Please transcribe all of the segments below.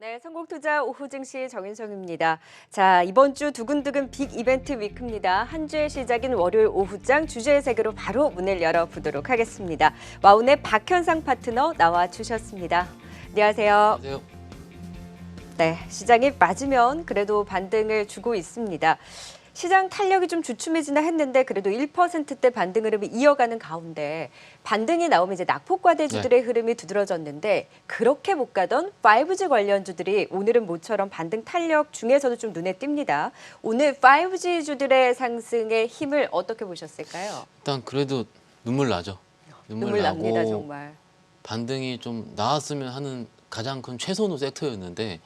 네, 선곡투자 오후 증시 정윤정입니다. 자, 이번 주 두근두근 빅 이벤트 위크입니다. 한 주의 시작인 월요일 오후장 주제의 세계로 바로 문을 열어보도록 하겠습니다. 와운의 박현상 파트너 나와 주셨습니다. 안녕하세요. 안녕하세요. 네, 시장이 맞으면 그래도 반등을 주고 있습니다. 시장 탄력이 좀 주춤해지나 했는데 그래도 1%대 반등 흐름이 이어가는 가운데 반등이 나오면 이제 낙폭과대주들의 흐름이 두드러졌는데 그렇게 못 가던 5G 관련주들이 오늘은 모처럼 반등 탄력 중에서도 좀 눈에 띕니다. 오늘 5G 주들의 상승의 힘을 어떻게 보셨을까요? 일단 그래도 눈물 나죠. 눈물 나고 납니다, 정말. 반등이 좀 나왔으면 하는 가장 큰 최선호 섹터였는데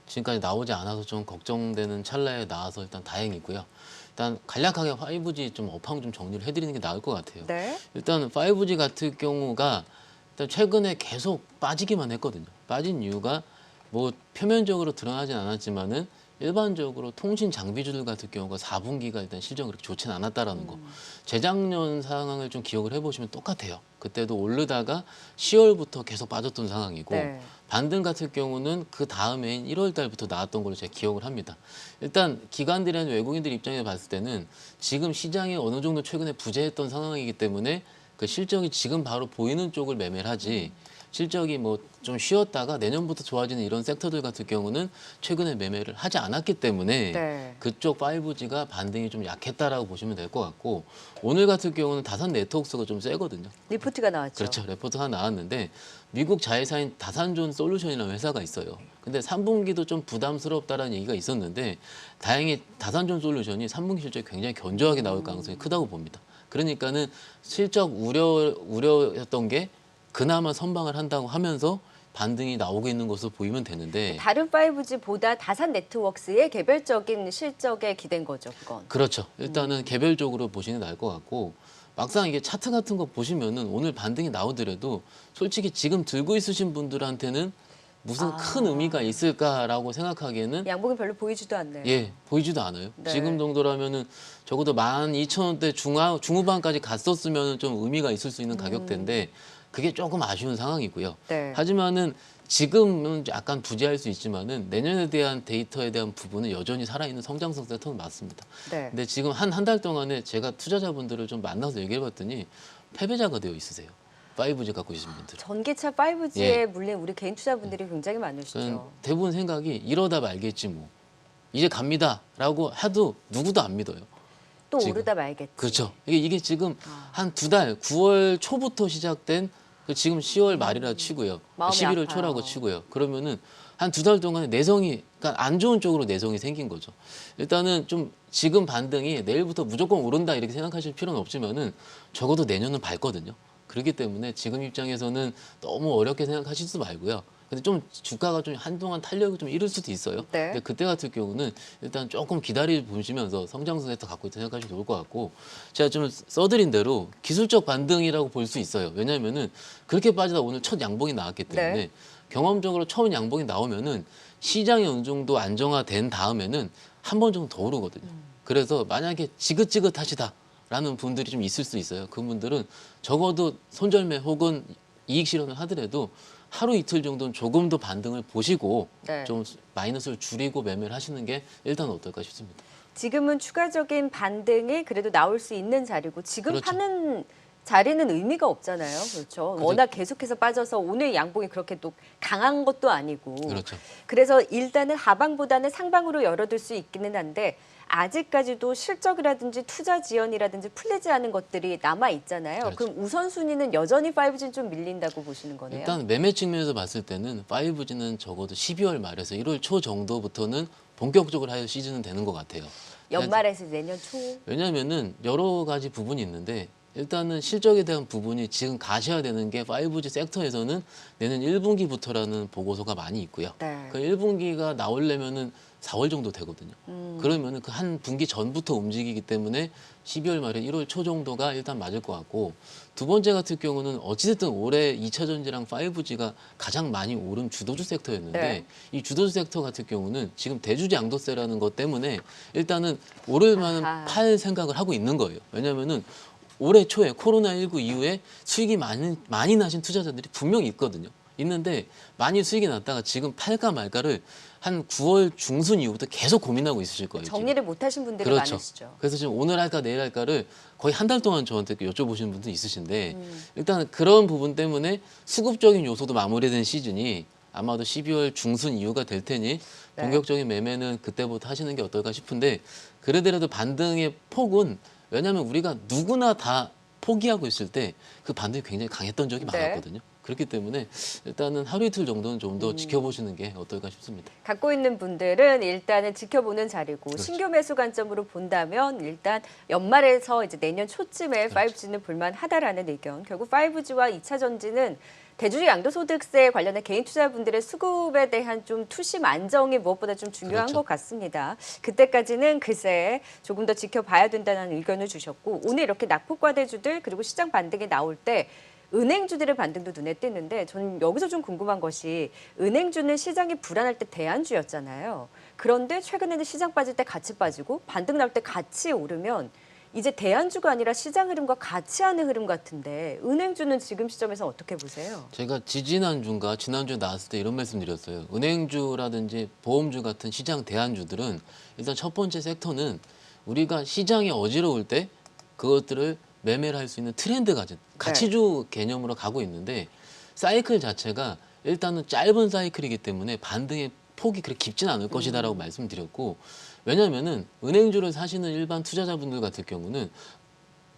지금까지 나오지 않아서 좀 걱정되는 찰나에 나와서 일단 다행이고요. 일단 간략하게 5G 좀 업황 좀 정리를 해드리는 게 나을 것 같아요. 네. 일단 5G 같은 경우가 일단 최근에 계속 빠지기만 했거든요. 빠진 이유가 뭐 표면적으로 드러나진 않았지만은 일반적으로 통신 장비주들 같은 경우가 4분기가 일단 실적이 그렇게 좋지는 않았다라는 거. 재작년 상황을 좀 기억을 해보시면 똑같아요. 그때도 오르다가 10월부터 계속 빠졌던 상황이고 네. 반등 같은 경우는 그 다음해인 1월 달부터 나왔던 걸로 제가 기억을 합니다. 일단 기관들이나 외국인들 입장에서 봤을 때는 지금 시장이 어느 정도 최근에 부재했던 상황이기 때문에 그 실적이 지금 바로 보이는 쪽을 매매를 하지 실적이 뭐 좀 쉬었다가 내년부터 좋아지는 이런 섹터들 같은 경우는 최근에 매매를 하지 않았기 때문에 네. 그쪽 5G가 반등이 좀 약했다라고 보시면 될 것 같고 오늘 같은 경우는 다산 네트워크스가 좀 세거든요. 리포트가 나왔죠. 그렇죠. 레포트 하나 나왔는데 미국 자회사인 다산존 솔루션이라는 회사가 있어요. 근데 3분기도 좀 부담스럽다라는 얘기가 있었는데 다행히 다산존 솔루션이 3분기 실적이 굉장히 견조하게 나올 가능성이 크다고 봅니다. 그러니까는 실적 우려였던 게 그나마 선방을 한다고 하면서 반등이 나오고 있는 것으로 보이면 되는데 다른 5G보다 다산 네트워크스의 개별적인 실적에 기댄 거죠, 그건. 그렇죠. 일단은 개별적으로 보시는 게 나을 것 같고 막상 이게 차트 같은 거 보시면은 오늘 반등이 나오더라도 솔직히 지금 들고 있으신 분들한테는 무슨 큰 의미가 있을까라고 생각하기에는 양봉이 별로 보이지도 않네요. 예, 보이지도 않아요. 네. 지금 정도라면은 적어도 12,000원대 중후반까지 갔었으면 좀 의미가 있을 수 있는 가격대인데 그게 조금 아쉬운 상황이고요. 네. 하지만은 지금은 약간 부재할 수 있지만은 내년에 대한 데이터에 대한 부분은 여전히 살아있는 성장성 섹터는 맞습니다. 네. 근데 지금 한 달 동안에 제가 투자자분들을 좀 만나서 얘기해봤더니 패배자가 되어 있으세요. 5G 갖고 계신 분들. 전기차 5G에 예. 물린 우리 개인 투자분들이 굉장히 많으시죠. 대부분 생각이 이러다 말겠지 뭐. 이제 갑니다라고 해도 누구도 안 믿어요. 또 지금. 오르다 말겠지. 그렇죠. 이게 지금 한 2달, 9월 초부터 시작된 지금 10월 말이라 치고요. 마음이 11월 아파요. 초라고 치고요. 그러면은 한 2달 동안에 내성이, 그러니까 안 좋은 쪽으로 내성이 생긴 거죠. 일단은 좀 지금 반등이 내일부터 무조건 오른다 이렇게 생각하실 필요는 없지만은 적어도 내년은 밝거든요. 그렇기 때문에 지금 입장에서는 너무 어렵게 생각하실 수 말고요. 근데 좀 주가가 좀 한동안 탄력을 좀 잃을 수도 있어요. 네. 근데 그때 같은 경우는 일단 조금 기다려 보시면서 성장성에 더 갖고 있다 생각하시면 좋을 것 같고 제가 좀 써드린 대로 기술적 반등이라고 볼 수 있어요. 왜냐하면은 그렇게 빠지다 오늘 첫 양봉이 나왔기 때문에 네. 경험적으로 처음 양봉이 나오면은 시장이 어느 정도 안정화된 다음에는 한 번 정도 더 오르거든요. 그래서 만약에 지긋지긋하시다라는 분들이 좀 있을 수 있어요. 그분들은 적어도 손절매 혹은 이익 실현을 하더라도 하루 이틀 정도는 조금 더 반등을 보시고 네. 좀 마이너스를 줄이고 매매를 하시는 게 일단 어떨까 싶습니다. 지금은 추가적인 반등이 그래도 나올 수 있는 자리고 지금 그렇죠. 파는 자리는 의미가 없잖아요. 그렇죠. 워낙 계속해서 빠져서 오늘 양봉이 그렇게 또 강한 것도 아니고. 그렇죠. 그래서 일단은 하방보다는 상방으로 열어둘 수 있기는 한데 아직까지도 실적이라든지 투자 지연이라든지 풀리지 않은 것들이 남아 있잖아요. 그렇죠. 그럼 우선순위는 여전히 5G는 좀 밀린다고 보시는 거네요. 일단 매매 측면에서 봤을 때는 5G는 적어도 12월 말에서 1월 초 정도부터는 본격적으로 할 시즌은 되는 것 같아요. 연말에서 내년 초. 왜냐하면은 여러 가지 부분이 있는데 일단은 실적에 대한 부분이 지금 가셔야 되는 게 5G 섹터에서는 내년 1분기부터라는 보고서가 많이 있고요. 네. 그 1분기가 나오려면은 4월 정도 되거든요. 그러면은 그 한 분기 전부터 움직이기 때문에 12월 말에 1월 초 정도가 일단 맞을 것 같고 두 번째 같은 경우는 어찌됐든 올해 2차 전지랑 5G가 가장 많이 오른 주도주 섹터였는데 네. 이 주도주 섹터 같은 경우는 지금 대주주 양도세라는 것 때문에 일단은 오를 만은 아하. 팔 생각을 하고 있는 거예요. 왜냐면은 올해 초에 코로나19 이후에 수익이 많이 나신 투자자들이 분명히 있거든요. 있는데 많이 수익이 났다가 지금 팔까 말까를 한 9월 중순 이후부터 계속 고민하고 있으실 거예요. 지금. 정리를 못 하신 분들이 그렇죠. 많으시죠. 그래서 지금 오늘 할까 내일 할까를 거의 한 달 동안 저한테 여쭤보시는 분도 있으신데 일단 그런 부분 때문에 수급적인 요소도 마무리된 시즌이 아마도 12월 중순 이후가 될 테니 네. 본격적인 매매는 그때부터 하시는 게 어떨까 싶은데 그러더라도 반등의 폭은 왜냐하면 우리가 누구나 다 포기하고 있을 때 그 반등이 굉장히 강했던 적이 네. 많았거든요. 그렇기 때문에 일단은 하루 이틀 정도는 좀 더 지켜보시는 게 어떨까 싶습니다. 갖고 있는 분들은 일단은 지켜보는 자리고 그렇죠. 신규 매수 관점으로 본다면 일단 연말에서 이제 내년 초쯤에 그렇죠. 5G는 볼만하다라는 의견. 결국 5G와 2차 전지는 대주주 양도소득세 관련해 개인 투자분들의 수급에 대한 좀 투심 안정이 무엇보다 좀 중요한 그렇죠. 것 같습니다. 그때까지는 글쎄 조금 더 지켜봐야 된다는 의견을 주셨고 오늘 이렇게 낙폭과대주들 그리고 시장 반등이 나올 때 은행주들의 반등도 눈에 띄는데 저는 여기서 좀 궁금한 것이 은행주는 시장이 불안할 때 대안주였잖아요. 그런데 최근에는 시장 빠질 때 같이 빠지고 반등 나올 때 같이 오르면 이제 대안주가 아니라 시장 흐름과 같이 하는 흐름 같은데 은행주는 지금 시점에서 어떻게 보세요? 제가 지지난주인가 지난주에 나왔을 때 이런 말씀 드렸어요. 은행주라든지 보험주 같은 시장 대안주들은 일단 첫 번째 섹터는 우리가 시장이 어지러울 때 그것들을 매매를 할 수 있는 트렌드 가진 가치주 개념으로 가고 있는데 사이클 자체가 일단은 짧은 사이클이기 때문에 반등의 폭이 그렇게 깊진 않을 것이다라고 말씀드렸고 왜냐하면은 은행주를 사시는 일반 투자자분들 같은 경우는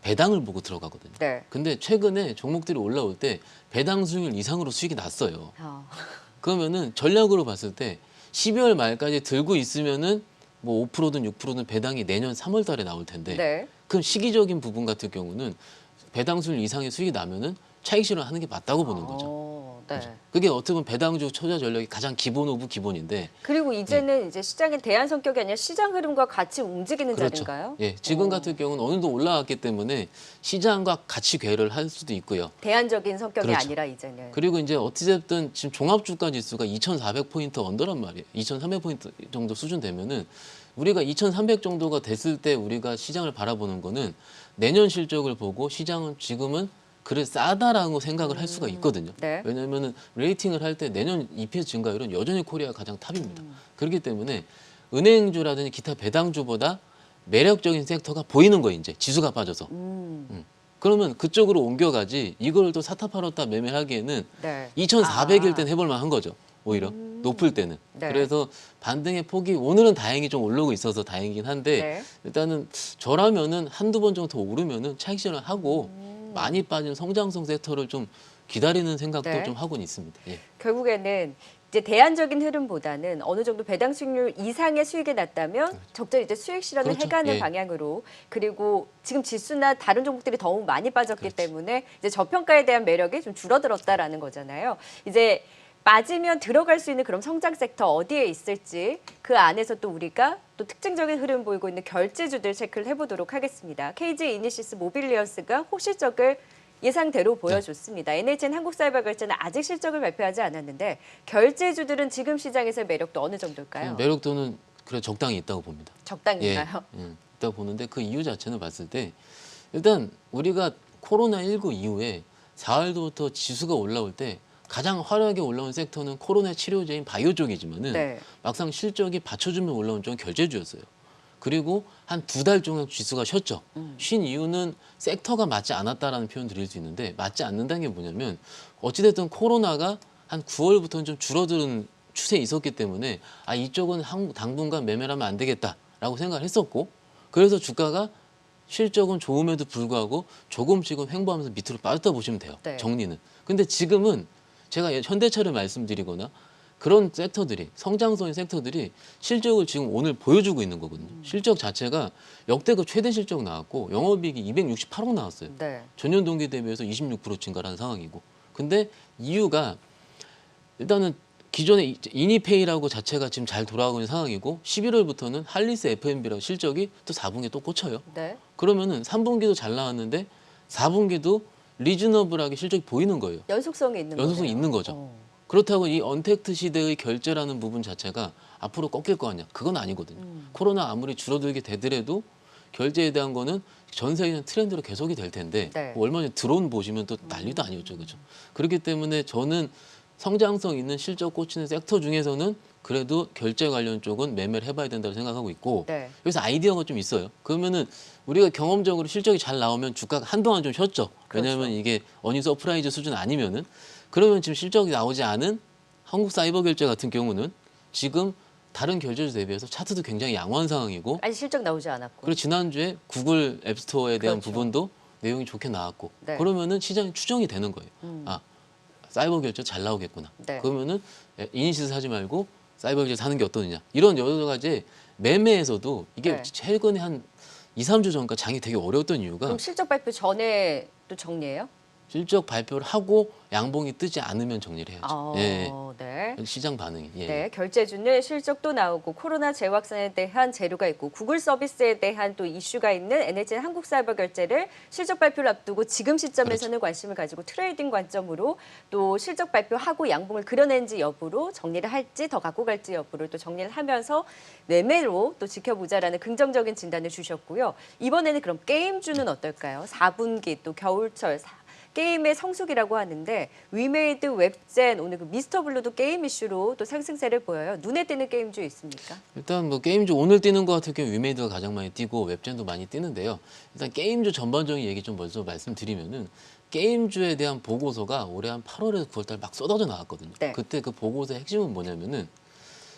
배당을 보고 들어가거든요. 네. 근데 최근에 종목들이 올라올 때 배당 수익률 이상으로 수익이 났어요. 그러면은 전략으로 봤을 때 12월 말까지 들고 있으면은 뭐 5%든 6%든 배당이 내년 3월 달에 나올 텐데 네. 그럼 시기적인 부분 같은 경우는 배당 수익 이상의 수익이 나면은 차익 실현하는 게 맞다고 보는 거죠. 네. 그게 어떻게 보면 배당주 투자 전략이 가장 기본 오브 기본인데 그리고 이제는 이제 시장의 대안 성격이 아니라 시장 흐름과 같이 움직이는 그렇죠. 자리인가요? 예, 지금 같은 경우는 어느 정도 올라왔기 때문에 시장과 같이 괴를 할 수도 있고요. 대안적인 성격이 그렇죠. 아니라 이제는. 그리고 이제 어찌됐든 지금 종합주가 지수가 2,400포인트 언더란 말이에요. 2,300포인트 정도 수준 되면은 우리가 2,300 정도가 됐을 때 우리가 시장을 바라보는 거는 내년 실적을 보고 시장은 지금은 그래 싸다라고 생각을 할 수가 있거든요. 네. 왜냐하면은 레이팅을 할 때 내년 EPS 증가율은 여전히 코리아가 가장 탑입니다. 그렇기 때문에 은행주라든지 기타 배당주보다 매력적인 섹터가 보이는 거예요. 이제 지수가 빠져서. 그러면 그쪽으로 옮겨가지 이걸 또 사타 팔았다 매매하기에는 네. 2,400일 땐 해볼 만한 거죠. 오히려 높을 때는. 네. 그래서 반등의 폭이 오늘은 다행히 좀 오르고 있어서 다행이긴 한데 네. 일단은 저라면은 한두 번 정도 더 오르면은 차익 실현을 하고 많이 빠진 성장성 섹터를 좀 기다리는 생각도 네. 좀 하고는 있습니다. 예. 결국에는 이제 대안적인 흐름보다는 어느 정도 배당 수익률 이상의 수익이 났다면 적절히 이제 수익 실현을 그렇죠. 해가는 예. 방향으로 그리고 지금 지수나 다른 종목들이 너무 많이 빠졌기 그렇지. 때문에 이제 저평가에 대한 매력이 좀 줄어들었다라는 거잖아요. 이제 빠지면 들어갈 수 있는 그런 성장 섹터 어디에 있을지 그 안에서 또 우리가 또 특징적인 흐름 보이고 있는 결제주들 체크를 해보도록 하겠습니다. KG 이니시스 모빌리언스가 호실적을 예상대로 보여줬습니다. NHN 한국사이버결제는 아직 실적을 발표하지 않았는데 결제주들은 지금 시장에서의 매력도 어느 정도일까요? 매력도는 그래 적당히 있다고 봅니다. 적당인가요? 있다고 보는데 그 이유 자체는 봤을 때 일단 우리가 코로나19 이후에 4월부터 지수가 올라올 때 가장 화려하게 올라온 섹터는 코로나 치료제인 바이오 쪽이지만은 네. 막상 실적이 받쳐주면 올라온 쪽은 결제주였어요. 그리고 한 2달 동안 지수가 쉬었죠. 쉰 이유는 섹터가 맞지 않았다라는 표현 드릴 수 있는데 맞지 않는다는 게 뭐냐면 어찌됐든 코로나가 한 9월부터는 좀 줄어드는 추세에 있었기 때문에 아 이쪽은 당분간 매매를 하면 안 되겠다라고 생각을 했었고 그래서 주가가 실적은 좋음에도 불구하고 조금씩은 횡보하면서 밑으로 빠졌다 보시면 돼요. 네. 정리는. 근데 지금은 제가 현대차를 말씀드리거나 그런 섹터들이 성장성의 섹터들이 실적을 지금 오늘 보여주고 있는 거거든요. 실적 자체가 역대급 최대 실적 나왔고 영업이익이 268억 나왔어요. 네. 전년 동기 대비해서 26% 증가라는 상황이고. 근데 이유가 일단은 기존의 이니페이라고 자체가 지금 잘 돌아가고 있는 상황이고 11월부터는 할리스 F&B라고 실적이 또 4분기에 또 꽂혀요. 네. 그러면은 3분기도 잘 나왔는데 4분기도 리즈너블하게 실적이 보이는 거예요. 연속성이 있는 연속성이 거네요. 있는 거죠. 그렇다고 이 언택트 시대의 결제라는 부분 자체가 앞으로 꺾일 거 아니야. 그건 아니거든요. 코로나 아무리 줄어들게 되더라도 결제에 대한 거는 전 세계는 트렌드로 계속이 될 텐데 네. 뭐 얼마 전에 드론 보시면 또 난리도 아니었죠. 그렇죠. 그렇기 때문에 저는 성장성 있는 실적 꽂히는 섹터 중에서는 그래도 결제 관련 쪽은 매매를 해봐야 된다고 생각하고 있고 네. 여기서 아이디어가 좀 있어요. 그러면은 우리가 경험적으로 실적이 잘 나오면 주가가 한동안 좀 쉬었죠. 왜냐하면 그렇죠. 이게 어닝 서프라이즈 수준 아니면은 그러면 지금 실적이 나오지 않은 한국 사이버 결제 같은 경우는 지금 다른 결제주 대비해서 차트도 굉장히 양호한 상황이고 아직 실적 나오지 않았고. 그리고 지난주에 구글 앱스토어에 대한 그렇죠. 부분도 내용이 좋게 나왔고 네. 그러면은 시장이 추정이 되는 거예요. 아 사이버 결제 잘 나오겠구나. 네. 그러면은 이니시스 사지 말고 사이버 결제 사는 게 어떠느냐. 이런 여러 가지 매매에서도 이게 네. 최근에 한 2, 3주 전까지 장이 되게 어려웠던 이유가 그럼 실적 발표 전에 또 정리해요? 실적 발표를 하고 양봉이 뜨지 않으면 정리를 해야죠. 예. 네. 시장 반응이. 예. 네, 결제주는 실적도 나오고 코로나 재확산에 대한 재료가 있고 구글 서비스에 대한 또 이슈가 있는 NHN 한국사이버결제를 실적 발표를 앞두고 지금 시점에서는 그렇죠. 관심을 가지고 트레이딩 관점으로 또 실적 발표하고 양봉을 그려낸지 여부로 정리를 할지 더 갖고 갈지 여부를 또 정리를 하면서 매매로 또 지켜보자라는 긍정적인 진단을 주셨고요. 이번에는 그럼 게임주는 어떨까요? 4분기 또 겨울철 게임의 성수기라고 하는데 위메이드, 웹젠, 오늘 그 미스터블루도 게임 이슈로 또 상승세를 보여요. 눈에 띄는 게임주 있습니까? 일단 뭐 게임주 오늘 뛰는 것 같은 경우 위메이드가 가장 많이 뛰고 웹젠도 많이 뛰는데요. 일단 게임주 전반적인 얘기 좀 먼저 말씀드리면은 게임주에 대한 보고서가 올해 한 8월에서 9월달 막 쏟아져 나왔거든요. 네. 그때 그 보고서의 핵심은 뭐냐면은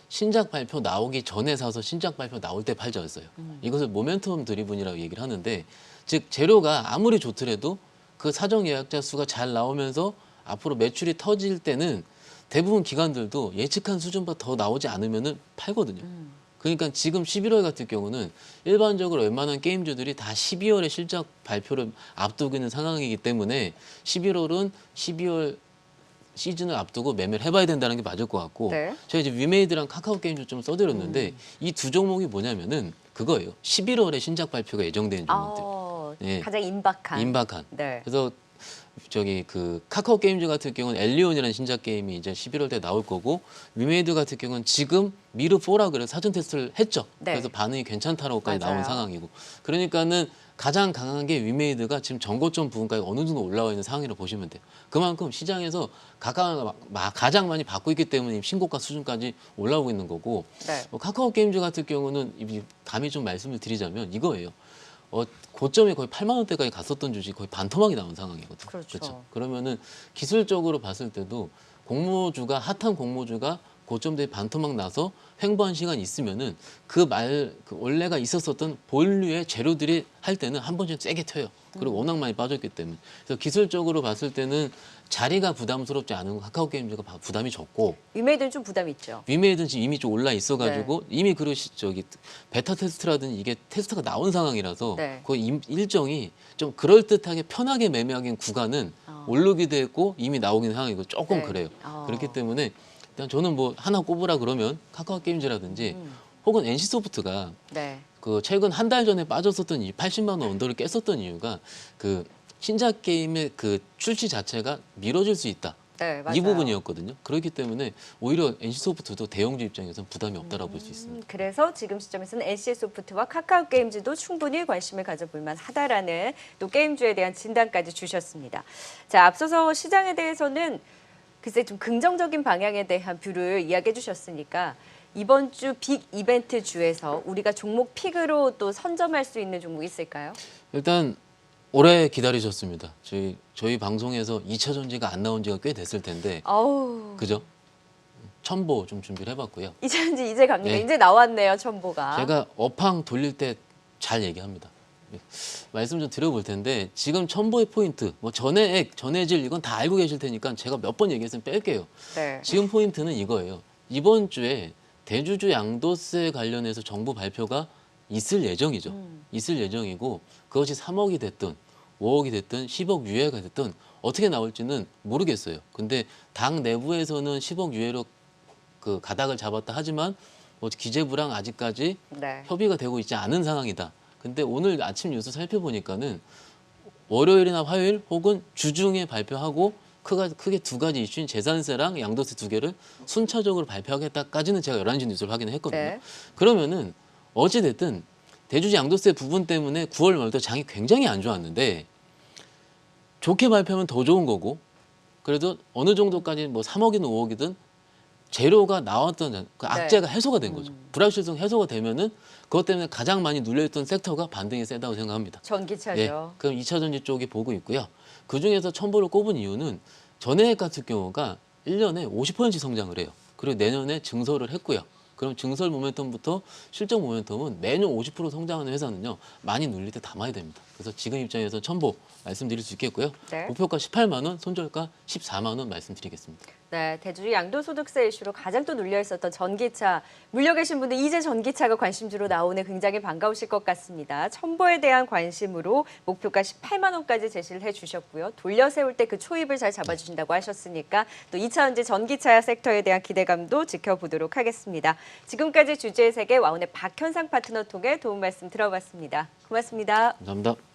신작 발표 나오기 전에 사서 신작 발표 나올 때 팔자였어요. 이것을 모멘텀 드리븐이라고 얘기를 하는데 즉 재료가 아무리 좋더라도 그 사전 예약자 수가 잘 나오면서 앞으로 매출이 터질 때는 대부분 기관들도 예측한 수준보다 더 나오지 않으면은 팔거든요. 그러니까 지금 11월 같은 경우는 일반적으로 웬만한 게임주들이 다 12월에 실적 발표를 앞두고 있는 상황이기 때문에 11월은 12월 시즌을 앞두고 매매를 해봐야 된다는 게 맞을 것 같고 네. 저희 이제 위메이드랑 카카오 게임도 좀 써드렸는데 이 두 종목이 뭐냐면은 그거예요. 11월에 신작 발표가 예정된 종목들. 예. 가장 임박한. 임박한. 네. 그래서 저기 그 카카오 게임즈 같은 경우는 엘리온이라는 신작 게임이 이제 11월 때 나올 거고 위메이드 같은 경우는 지금 미르 4라 그래서 사전 테스트를 했죠. 네. 그래서 반응이 괜찮다라고까지 맞아요. 나온 상황이고. 그러니까는 가장 강한 게 위메이드가 지금 전고점 부분까지 어느 정도 올라와 있는 상황이라고 보시면 돼요. 그만큼 시장에서 가장 많이 받고 있기 때문에 신고가 수준까지 올라오고 있는 거고 네. 카카오 게임즈 같은 경우는 감히 좀 말씀을 드리자면 이거예요. 고점에 거의 8만 원대까지 갔었던 주식 거의 반토막이 나온 상황이거든요. 그렇죠. 그러면은 기술적으로 봤을 때도 공모주가 핫한 공모주가 고점 대비 반토막 나서 횡보한 시간이 있으면은 그 원래가 있었었던 본류의 재료들이 할 때는 한 번씩 세게 튀어요. 그리고 워낙 많이 빠졌기 때문에. 그래서 기술적으로 봤을 때는 자리가 부담스럽지 않은 카카오 게임즈가 부담이 적고 위메이드는 좀 부담이 있죠. 위메이드는 지금 이미 좀 올라 있어가지고 이미 그리고 저기 베타 테스트라든지 이게 테스트가 나온 상황이라서 네. 그 일정이 좀 그럴듯하게 편하게 매매하기엔 구간은 오르기도 했고 이미 나오긴 상황이고 조금 네. 그래요. 그렇기 때문에 일단 저는 뭐 하나 꼽으라 그러면 카카오 게임즈라든지 혹은 NC소프트가 네. 그 최근 한 달 전에 빠졌었던 이 80만 원 언더를 깼었던 이유가 그 신작 게임의 그 출시 자체가 미뤄질 수 있다. 네, 맞아요. 이 부분이었거든요. 그렇기 때문에 오히려 NC소프트도 대형주 입장에서는 부담이 없다라고 볼 수 있습니다. 그래서 지금 시점에서는 NC소프트와 카카오 게임즈도 충분히 관심을 가져볼 만하다라는 또 게임주에 대한 진단까지 주셨습니다. 자, 앞서서 시장에 대해서는 글쎄 좀 긍정적인 방향에 대한 뷰를 이야기해 주셨으니까 이번 주 빅 이벤트 주에서 우리가 종목 픽으로 또 선점할 수 있는 종목 있을까요? 일단 오래 기다리셨습니다. 저희 방송에서 2차 전지가 안 나온 지가 꽤 됐을 텐데 어우, 그죠? 첨보 좀 준비를 해봤고요. 이제 갑니다. 네. 이제 나왔네요, 첨보가. 제가 업황 돌릴 때 잘 얘기합니다. 말씀 좀 드려볼 텐데 지금 첨보의 포인트, 뭐 전해액, 전해질 이건 다 알고 계실 테니까 제가 몇 번 얘기했으면 뺄게요. 네. 지금 포인트는 이거예요. 이번 주에 대주주 양도세 관련해서 정부 발표가 있을 예정이죠. 있을 예정이고 그것이 3억이 됐든 5억이 됐든 10억 유예가 됐든 어떻게 나올지는 모르겠어요. 근데 당 내부에서는 10억 유예로 그 가닥을 잡았다 하지만 뭐 기재부랑 아직까지 네. 협의가 되고 있지 않은 상황이다. 근데 오늘 아침 뉴스 살펴보니까는 월요일이나 화요일 혹은 주중에 발표하고 크게 두 가지 이슈인 재산세랑 양도세 두 개를 순차적으로 발표하겠다까지는 제가 11시 뉴스를 확인을 했거든요. 네. 그러면은 어찌됐든 대주주 양도세 부분 때문에 9월 말부터 장이 굉장히 안 좋았는데 좋게 발표하면 더 좋은 거고 그래도 어느 정도까지 뭐 3억이든 5억이든 재료가 나왔던 그 악재가 해소가 된 거죠. 불확실성 해소가 되면은 그것 때문에 가장 많이 눌려있던 섹터가 반등이 세다고 생각합니다. 전기차죠. 예, 그럼 2차 전지 쪽이 보고 있고요. 그중에서 첨보를 꼽은 이유는 전해액 같은 경우가 1년에 50%씩 성장을 해요. 그리고 내년에 증설을 했고요. 그럼 증설 모멘텀부터 실적 모멘텀은 매년 50% 성장하는 회사는요. 많이 눌릴 때 담아야 됩니다. 그래서 지금 입장에서 첨보 말씀드릴 수 있겠고요. 네. 목표가 18만 원, 손절가 14만 원 말씀드리겠습니다. 네, 대주주 양도소득세 이슈로 가장 또 눌려 있었던 전기차. 물려 계신 분들 이제 전기차가 관심주로 나오네 굉장히 반가우실 것 같습니다. 첨보에 대한 관심으로 목표가 18만 원까지 제시를 해주셨고요. 돌려 세울 때 그 초입을 잘 잡아주신다고 하셨으니까 또 2차 전기차 섹터에 대한 기대감도 지켜보도록 하겠습니다. 지금까지 주제의 세계 와운의 박현상 파트너 통해 도움 말씀 들어봤습니다. 고맙습니다. 감사합니다.